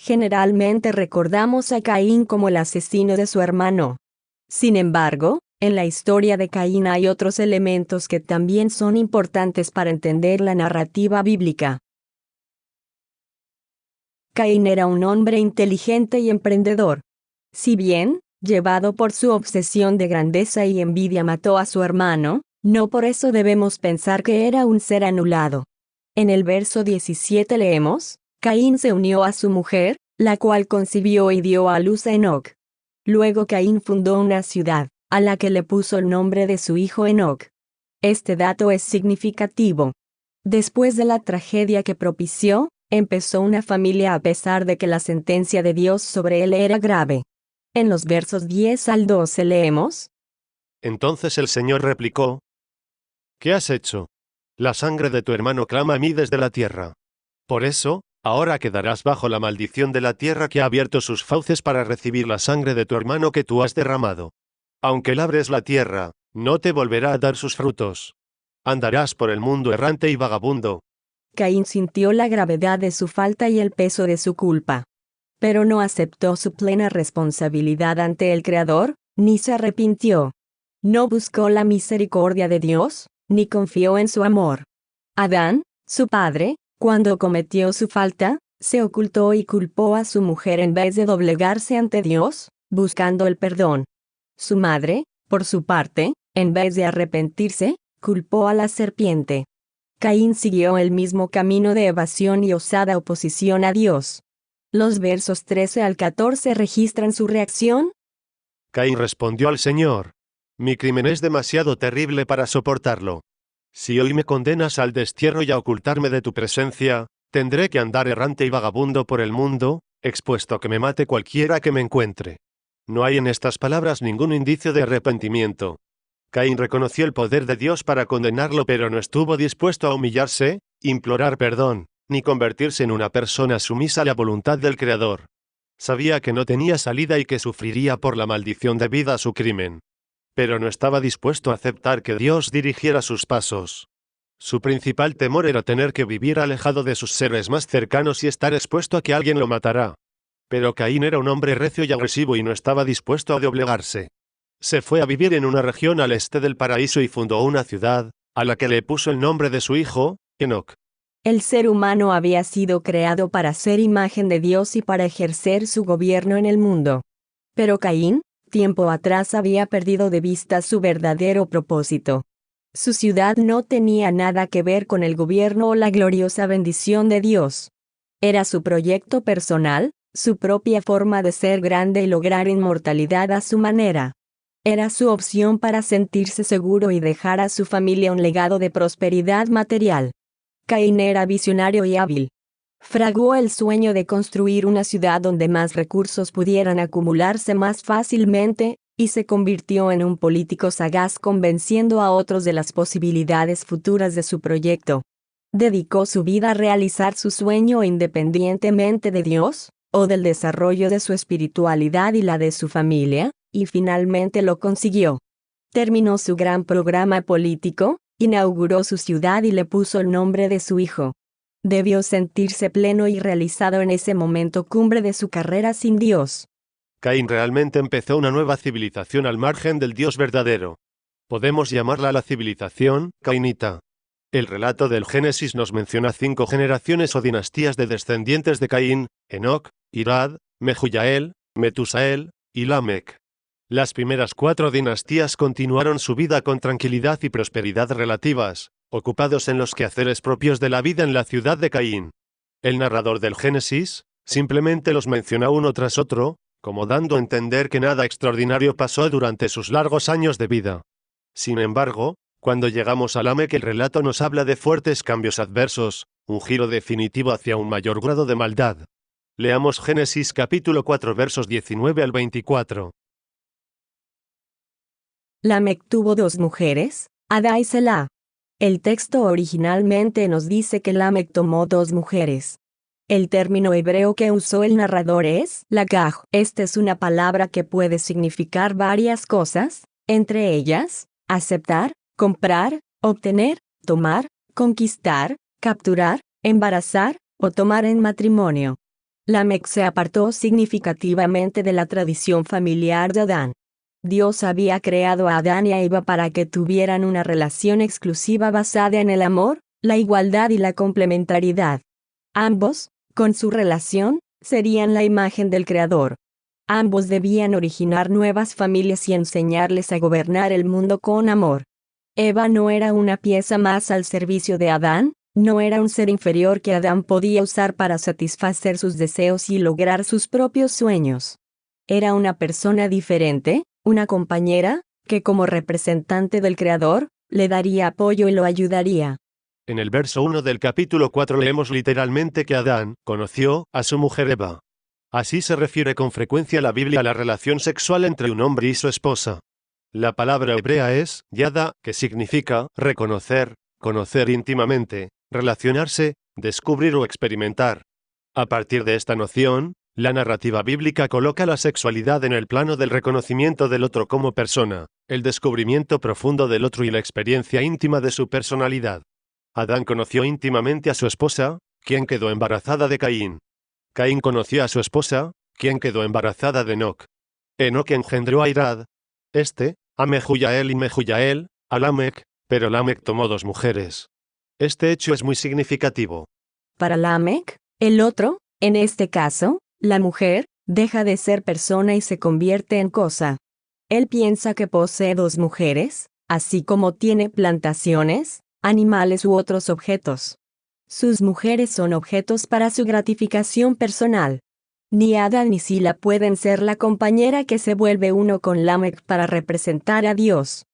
Generalmente recordamos a Caín como el asesino de su hermano. Sin embargo, en la historia de Caín hay otros elementos que también son importantes para entender la narrativa bíblica. Caín era un hombre inteligente y emprendedor. Si bien, llevado por su obsesión de grandeza y envidia mató a su hermano, no por eso debemos pensar que era un ser anulado. En el verso 17 leemos: Caín se unió a su mujer, la cual concibió y dio a luz a Enoc. Luego Caín fundó una ciudad, a la que le puso el nombre de su hijo Enoc. Este dato es significativo. Después de la tragedia que propició, empezó una familia a pesar de que la sentencia de Dios sobre él era grave. En los versos 10 al 12 leemos: Entonces el Señor replicó: ¿Qué has hecho? La sangre de tu hermano clama a mí desde la tierra. Por eso, ahora quedarás bajo la maldición de la tierra que ha abierto sus fauces para recibir la sangre de tu hermano que tú has derramado. Aunque labres la tierra, no te volverá a dar sus frutos. Andarás por el mundo errante y vagabundo. Caín sintió la gravedad de su falta y el peso de su culpa. Pero no aceptó su plena responsabilidad ante el Creador, ni se arrepintió. No buscó la misericordia de Dios, ni confió en su amor. Adán, su padre, cuando cometió su falta, se ocultó y culpó a su mujer en vez de doblegarse ante Dios, buscando el perdón. Su madre, por su parte, en vez de arrepentirse, culpó a la serpiente. Caín siguió el mismo camino de evasión y osada oposición a Dios. Los versos 13 al 14 registran su reacción. Caín respondió al Señor: Mi crimen es demasiado terrible para soportarlo. Si hoy me condenas al destierro y a ocultarme de tu presencia, tendré que andar errante y vagabundo por el mundo, expuesto a que me mate cualquiera que me encuentre. No hay en estas palabras ningún indicio de arrepentimiento. Caín reconoció el poder de Dios para condenarlo, pero no estuvo dispuesto a humillarse, implorar perdón, ni convertirse en una persona sumisa a la voluntad del Creador. Sabía que no tenía salida y que sufriría por la maldición debida a su crimen. Pero no estaba dispuesto a aceptar que Dios dirigiera sus pasos. Su principal temor era tener que vivir alejado de sus seres más cercanos y estar expuesto a que alguien lo matará. Pero Caín era un hombre recio y agresivo y no estaba dispuesto a doblegarse. Se fue a vivir en una región al este del paraíso y fundó una ciudad, a la que le puso el nombre de su hijo, Enoc. El ser humano había sido creado para ser imagen de Dios y para ejercer su gobierno en el mundo. Pero Caín, tiempo atrás, había perdido de vista su verdadero propósito. Su ciudad no tenía nada que ver con el gobierno o la gloriosa bendición de Dios. Era su proyecto personal, su propia forma de ser grande y lograr inmortalidad a su manera. Era su opción para sentirse seguro y dejar a su familia un legado de prosperidad material. Caín era visionario y hábil. Fraguó el sueño de construir una ciudad donde más recursos pudieran acumularse más fácilmente, y se convirtió en un político sagaz convenciendo a otros de las posibilidades futuras de su proyecto. Dedicó su vida a realizar su sueño independientemente de Dios, o del desarrollo de su espiritualidad y la de su familia, y finalmente lo consiguió. Terminó su gran programa político, inauguró su ciudad y le puso el nombre de su hijo. Debió sentirse pleno y realizado en ese momento cumbre de su carrera sin Dios. Caín realmente empezó una nueva civilización al margen del Dios verdadero. Podemos llamarla la civilización cainita. El relato del Génesis nos menciona 5 generaciones o dinastías de descendientes de Caín: Enoc, Irad, Mehujael, Metusael y Lamec. Las primeras 4 dinastías continuaron su vida con tranquilidad y prosperidad relativas, ocupados en los quehaceres propios de la vida en la ciudad de Caín. El narrador del Génesis simplemente los menciona uno tras otro, como dando a entender que nada extraordinario pasó durante sus largos años de vida. Sin embargo, cuando llegamos a Lamec, el relato nos habla de fuertes cambios adversos, un giro definitivo hacia un mayor grado de maldad. Leamos Génesis capítulo 4 versos 19 al 24. Lamec tuvo 2 mujeres, Ada y Selá. El texto originalmente nos dice que Lamec tomó 2 mujeres. El término hebreo que usó el narrador es lakaj. Esta es una palabra que puede significar varias cosas, entre ellas, aceptar, comprar, obtener, tomar, conquistar, capturar, embarazar, o tomar en matrimonio. Lamec se apartó significativamente de la tradición familiar de Adán. Dios había creado a Adán y a Eva para que tuvieran una relación exclusiva basada en el amor, la igualdad y la complementariedad. Ambos, con su relación, serían la imagen del Creador. Ambos debían originar nuevas familias y enseñarles a gobernar el mundo con amor. Eva no era una pieza más al servicio de Adán, no era un ser inferior que Adán podía usar para satisfacer sus deseos y lograr sus propios sueños. Era una persona diferente, una compañera, que como representante del Creador, le daría apoyo y lo ayudaría. En el verso 1 del capítulo 4 leemos literalmente que Adán conoció a su mujer Eva. Así se refiere con frecuencia la Biblia a la relación sexual entre un hombre y su esposa. La palabra hebrea es yada, que significa reconocer, conocer íntimamente, relacionarse, descubrir o experimentar. A partir de esta noción, la narrativa bíblica coloca la sexualidad en el plano del reconocimiento del otro como persona, el descubrimiento profundo del otro y la experiencia íntima de su personalidad. Adán conoció íntimamente a su esposa, quien quedó embarazada de Caín. Caín conoció a su esposa, quien quedó embarazada de Enoc. Enoc engendró a Irad. A Mehujael y Mehujael, a Lamec, pero Lamec tomó 2 mujeres. Este hecho es muy significativo. Para Lamec, el otro, en este caso, la mujer, deja de ser persona y se convierte en cosa. Él piensa que posee 2 mujeres, así como tiene plantaciones, animales u otros objetos. Sus mujeres son objetos para su gratificación personal. Ni Adán ni Sila pueden ser la compañera que se vuelve uno con Lamec para representar a Dios.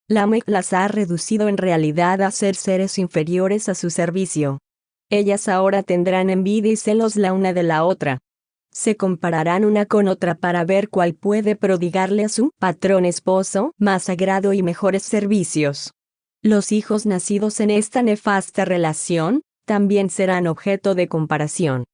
Lamec las ha reducido en realidad a ser seres inferiores a su servicio. Ellas ahora tendrán envidia y celos la una de la otra. Se compararán una con otra para ver cuál puede prodigarle a su patrón esposo más agrado y mejores servicios. Los hijos nacidos en esta nefasta relación también serán objeto de comparación.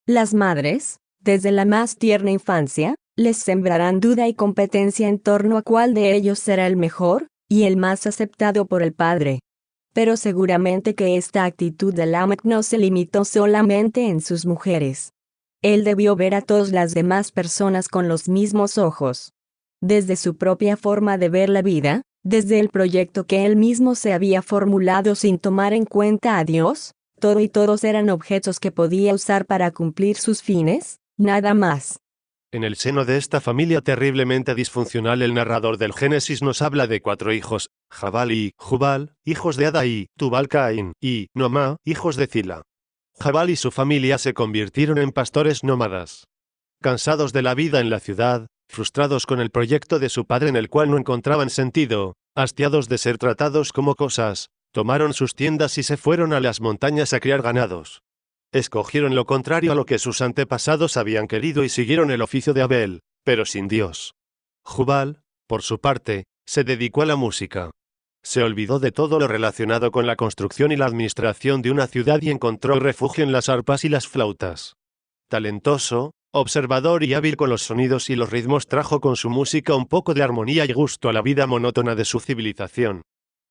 Las madres, desde la más tierna infancia, les sembrarán duda y competencia en torno a cuál de ellos será el mejor y el más aceptado por el padre. Pero seguramente que esta actitud de Lamec no se limitó solamente en sus mujeres. Él debió ver a todas las demás personas con los mismos ojos. Desde su propia forma de ver la vida, desde el proyecto que él mismo se había formulado sin tomar en cuenta a Dios, todo y todos eran objetos que podía usar para cumplir sus fines, nada más. En el seno de esta familia terriblemente disfuncional, el narrador del Génesis nos habla de 4 hijos, Jabal y Jubal, hijos de Ada y Tubal-Caín, y Nomá, hijos de Zila. Jabal y su familia se convirtieron en pastores nómadas. Cansados de la vida en la ciudad, frustrados con el proyecto de su padre en el cual no encontraban sentido, hastiados de ser tratados como cosas, tomaron sus tiendas y se fueron a las montañas a criar ganados. Escogieron lo contrario a lo que sus antepasados habían querido y siguieron el oficio de Abel, pero sin Dios. Jubal, por su parte, se dedicó a la música. Se olvidó de todo lo relacionado con la construcción y la administración de una ciudad y encontró refugio en las arpas y las flautas. Talentoso, observador y hábil con los sonidos y los ritmos, trajo con su música un poco de armonía y gusto a la vida monótona de su civilización.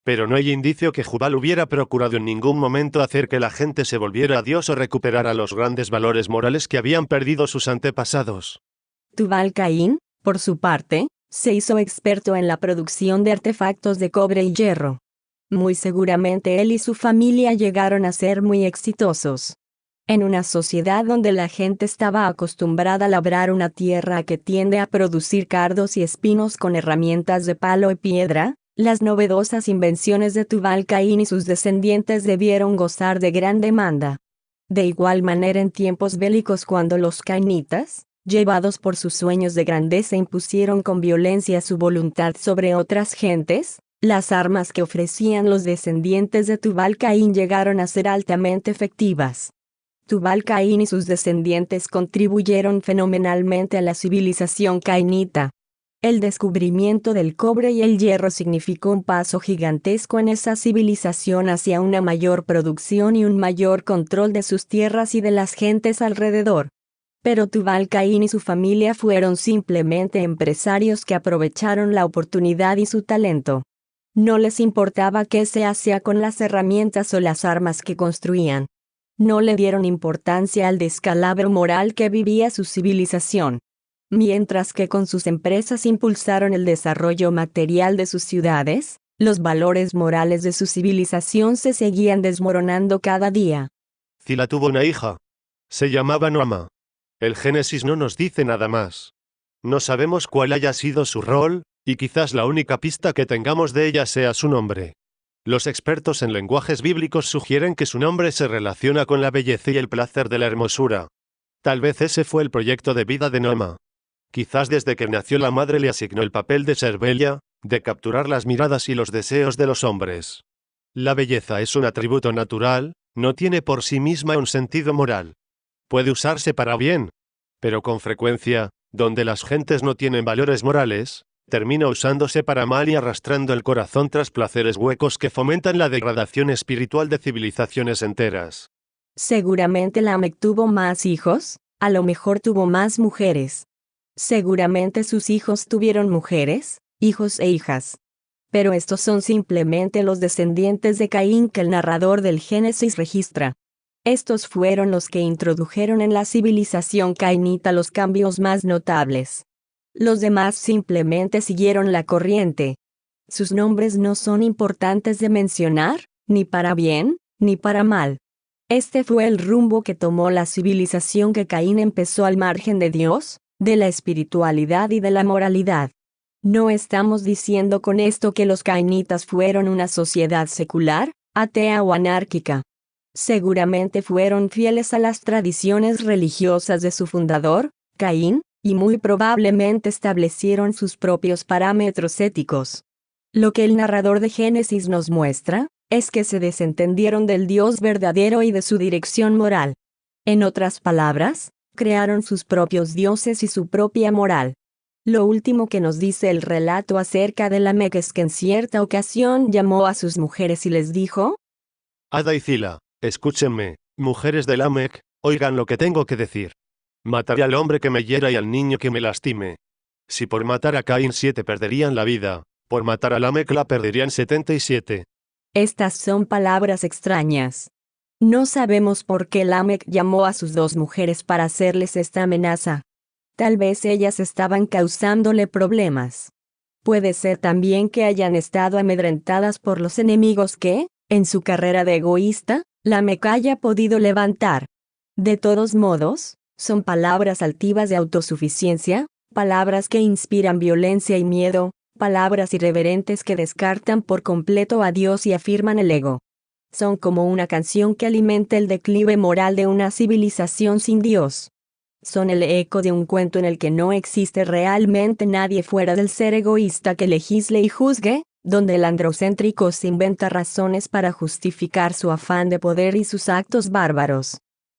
Pero no hay indicio que Jubal hubiera procurado en ningún momento hacer que la gente se volviera a Dios o recuperara los grandes valores morales que habían perdido sus antepasados. Tubal-Caín, por su parte, se hizo experto en la producción de artefactos de cobre y hierro. Muy seguramente él y su familia llegaron a ser muy exitosos. En una sociedad donde la gente estaba acostumbrada a labrar una tierra que tiende a producir cardos y espinos con herramientas de palo y piedra, las novedosas invenciones de Tubal-Caín y sus descendientes debieron gozar de gran demanda. De igual manera, en tiempos bélicos, cuando los cainitas, llevados por sus sueños de grandeza, impusieron con violencia su voluntad sobre otras gentes, las armas que ofrecían los descendientes de Tubal-Caín llegaron a ser altamente efectivas. Tubal-Caín y sus descendientes contribuyeron fenomenalmente a la civilización cainita. El descubrimiento del cobre y el hierro significó un paso gigantesco en esa civilización hacia una mayor producción y un mayor control de sus tierras y de las gentes alrededor. Pero Tubal-Caín y su familia fueron simplemente empresarios que aprovecharon la oportunidad y su talento. No les importaba qué se hacía con las herramientas o las armas que construían. No le dieron importancia al descalabro moral que vivía su civilización. Mientras que con sus empresas impulsaron el desarrollo material de sus ciudades, los valores morales de su civilización se seguían desmoronando cada día. Zila tuvo una hija. Se llamaba Noama. El Génesis no nos dice nada más. No sabemos cuál haya sido su rol, y quizás la única pista que tengamos de ella sea su nombre. Los expertos en lenguajes bíblicos sugieren que su nombre se relaciona con la belleza y el placer de la hermosura. Tal vez ese fue el proyecto de vida de Noama. Quizás desde que nació la madre le asignó el papel de ser bella, de capturar las miradas y los deseos de los hombres. La belleza es un atributo natural, no tiene por sí misma un sentido moral. Puede usarse para bien, pero con frecuencia, donde las gentes no tienen valores morales, termina usándose para mal y arrastrando el corazón tras placeres huecos que fomentan la degradación espiritual de civilizaciones enteras. Seguramente Lamec tuvo más hijos, a lo mejor tuvo más mujeres. Seguramente sus hijos tuvieron mujeres, hijos e hijas. Pero estos son simplemente los descendientes de Caín que el narrador del Génesis registra. Estos fueron los que introdujeron en la civilización cainita los cambios más notables. Los demás simplemente siguieron la corriente. Sus nombres no son importantes de mencionar, ni para bien, ni para mal. Este fue el rumbo que tomó la civilización que Caín empezó al margen de Dios, de la espiritualidad y de la moralidad. No estamos diciendo con esto que los cainitas fueron una sociedad secular, atea o anárquica. Seguramente fueron fieles a las tradiciones religiosas de su fundador, Caín, y muy probablemente establecieron sus propios parámetros éticos. Lo que el narrador de Génesis nos muestra, es que se desentendieron del Dios verdadero y de su dirección moral. En otras palabras, crearon sus propios dioses y su propia moral. Lo último que nos dice el relato acerca de Lamec es que en cierta ocasión llamó a sus mujeres y les dijo: Ada y Zila, escúchenme, mujeres de Lamec, oigan lo que tengo que decir. Mataré al hombre que me hiera y al niño que me lastime. Si por matar a Caín 7 perderían la vida, por matar a Lamec la perderían 77. Estas son palabras extrañas. No sabemos por qué Lamec llamó a sus dos mujeres para hacerles esta amenaza. Tal vez ellas estaban causándole problemas. Puede ser también que hayan estado amedrentadas por los enemigos que, en su carrera de egoísta, Lamec haya podido levantar. De todos modos, son palabras altivas de autosuficiencia, palabras que inspiran violencia y miedo, palabras irreverentes que descartan por completo a Dios y afirman el ego. Son como una canción que alimenta el declive moral de una civilización sin Dios. Son el eco de un cuento en el que no existe realmente nadie fuera del ser egoísta que legisle y juzgue, donde el androcéntrico se inventa razones para justificar su afán de poder y sus actos bárbaros.